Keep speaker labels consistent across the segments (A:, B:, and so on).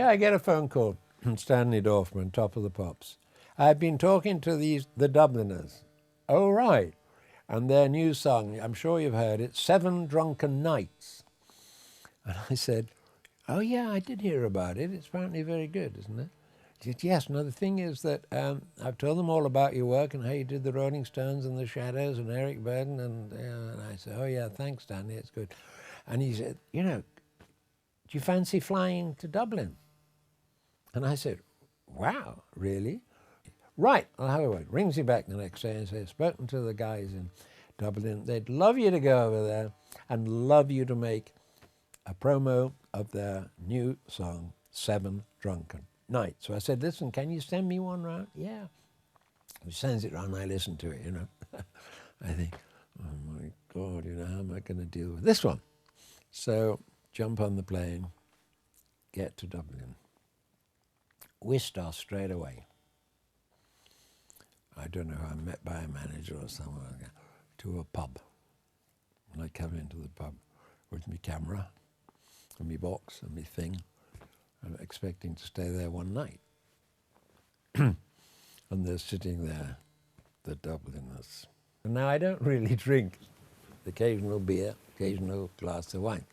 A: Yeah, I get a phone call from Stanley Dorfman, Top of the Pops. I've been talking to the Dubliners. Oh, right. And their new song, I'm sure you've heard it, 7 Drunken Nights. And I said, oh, yeah, I did hear about it. It's apparently very good, isn't it? He said, yes. No, the thing is that I've told them all about your work and how you did the Rolling Stones and the Shadows and Eric Burden. And I said, oh, yeah, thanks, Stanley, it's good. And he said, you know, do you fancy flying to Dublin? And I said, wow, really? Right, I'll have a word. Rings me back the next day and says, spoken to the guys in Dublin. They'd love you to go over there and love you to make a promo of their new song, 7 Drunken Nights. So I said, listen, can you send me one round? Yeah. He sends it round and I listen to it, you know. I think, oh my God, you know, how am I going to deal with this one? So jump on the plane, get to Dublin. We start straight away. I don't know, I'm met by a manager or someone, to a pub. And I come into the pub with my camera and my box and my thing. I'm expecting to stay there one night. And they're sitting there, the Dubliners. And now I don't really drink. Occasional beer, occasional glass of wine.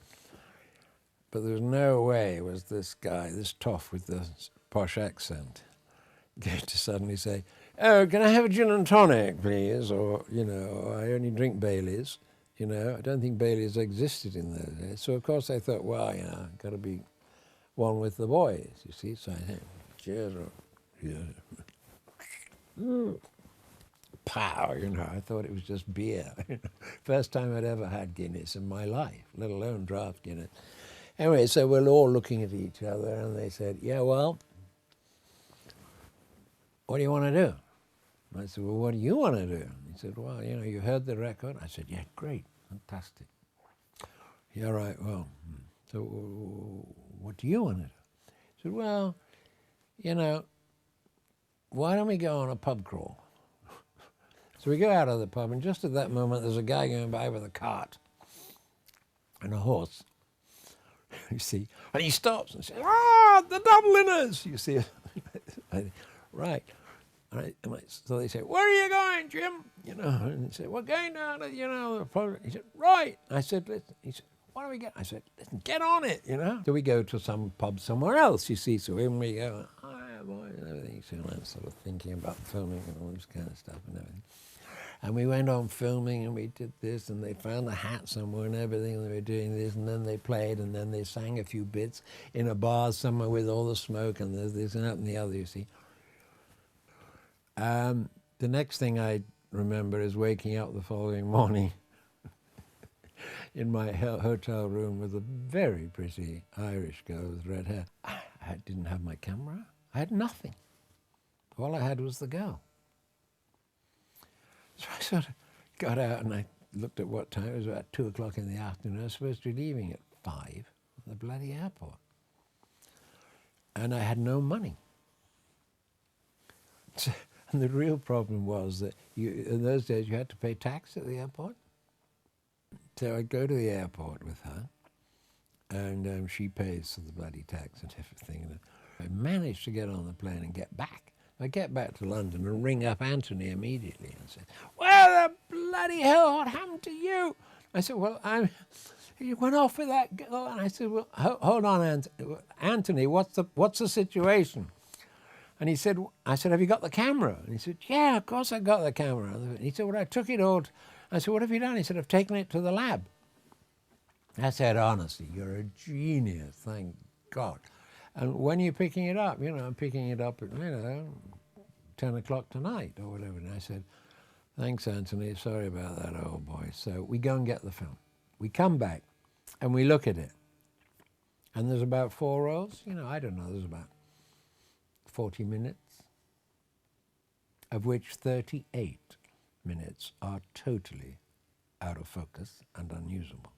A: But there's no way was this guy, this toff with the posh accent, going to suddenly say, oh, can I have a gin and tonic, please? Or, you know, I only drink Baileys. You know, I don't think Baileys existed in those days. So, of course, I thought, well, you know, got to be one with the boys, you see. So I said, cheers. Or, yeah. Pow, you know, I thought it was just beer. First time I'd ever had Guinness in my life, let alone draft Guinness. Anyway, so we're all looking at each other, and they said, yeah, well, what do you want to do? And I said, well, what do you want to do? He said, well, you know, you heard the record? I said, yeah, great, fantastic. Yeah, right, well, so what do you want to do? He said, well, you know, why don't we go on a pub crawl? So we go out of the pub, and just at that moment, there's a guy going by with a cart and a horse, you see. And he stops and says, ah, the Dubliners, you see. Right. So they say, where are you going, Jim? You know, and he said, we're going down to, you know, the pub. He said, right. I said, listen. He said, what do we get? I said, listen, get on it, you know. So we go to some pub somewhere else, you see. So in we go, oh, yeah, boy, and everything. So I'm sort of thinking about filming and all this kind of stuff and everything. And we went on filming and we did this and they found a hat somewhere and everything and they were doing this and then they played and then they sang a few bits in a bar somewhere with all the smoke and there's this and that and the other, you see. The next thing I remember is waking up the following morning in my hotel room with a very pretty Irish girl with red hair. I didn't have my camera. I had nothing. All I had was the girl. So I sort of got out and I looked at what time. It was about 2 o'clock in the afternoon. I was supposed to be leaving at 5 at the bloody airport. And I had no money. So, and the real problem was that in those days you had to pay tax at the airport. So I'd go to the airport with her and she pays for the bloody tax and everything. And I managed to get on the plane and get back. I get back to London and ring up Anthony immediately and say, well, the bloody hell, what happened to you? I said, well, you went off with that girl. And I said, well, hold on, Anthony, what's the situation? And he said, I said, have you got the camera? And he said, yeah, of course I got the camera. And he said, well, I took it all. I said, what have you done? He said, I've taken it to the lab. I said, honestly, you're a genius, thank God. And when are you picking it up? You know, I'm picking it up at, 10 o'clock tonight or whatever. And I said, thanks, Anthony, sorry about that, old boy. So we go and get the film. We come back and we look at it. And there's about 4 rolls. You know, I don't know, there's about 40 minutes, of which 38 minutes are totally out of focus and unusable.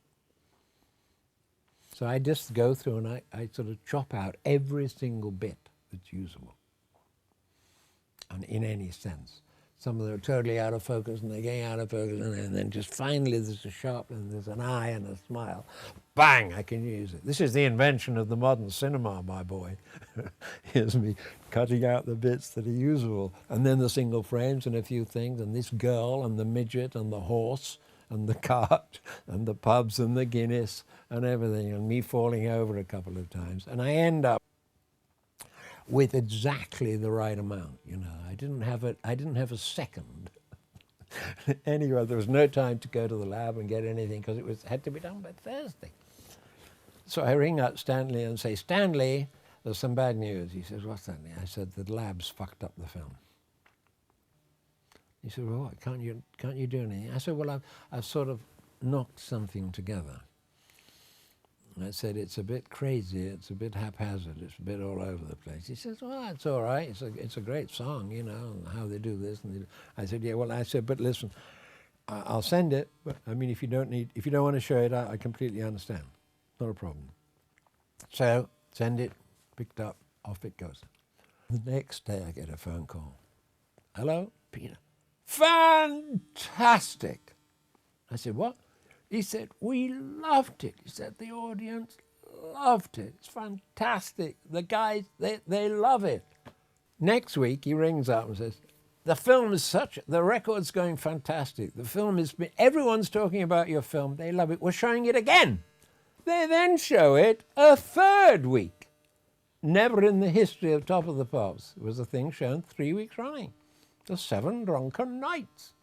A: So I just go through and I sort of chop out every single bit that's usable, and in any sense. Some of them are totally out of focus, and they're getting out of focus, and then just finally there's a sharp, and there's an eye and a smile. Bang! I can use it. This is the invention of the modern cinema, my boy. Here's me cutting out the bits that are usable, and then the single frames and a few things, and this girl and the midget and the horse and the cart and the pubs and the Guinness and everything, and me falling over a couple of times, and I end up with exactly the right amount. You know, I didn't have a second. Anyway, there was no time to go to the lab and get anything because it had to be done by Thursday. So I ring up Stanley and say, Stanley, there's some bad news. He says, what's that? I said, the lab's fucked up the film. He said, well, what? Can't you do anything? I said, well, I've sort of knocked something together. I said, it's a bit crazy, it's a bit haphazard, it's a bit all over the place. He says, well, it's all right, it's a great song, you know, and how they do this. And I said, yeah, well, I said, but listen, I'll send it, but I mean, if you don't want to show it, I completely understand. Not a problem. So, send it, picked up, off it goes. The next day I get a phone call. Hello, Peter. Fantastic! I said, what? He said, we loved it. He said, the audience loved it. It's fantastic. The guys, they love it. Next week, he rings up and says, the record's going fantastic. The film everyone's talking about your film. They love it. We're showing it again. They then show it a third week. Never in the history of Top of the Pops was a thing shown 3 weeks running. The 7 Drunken Nights.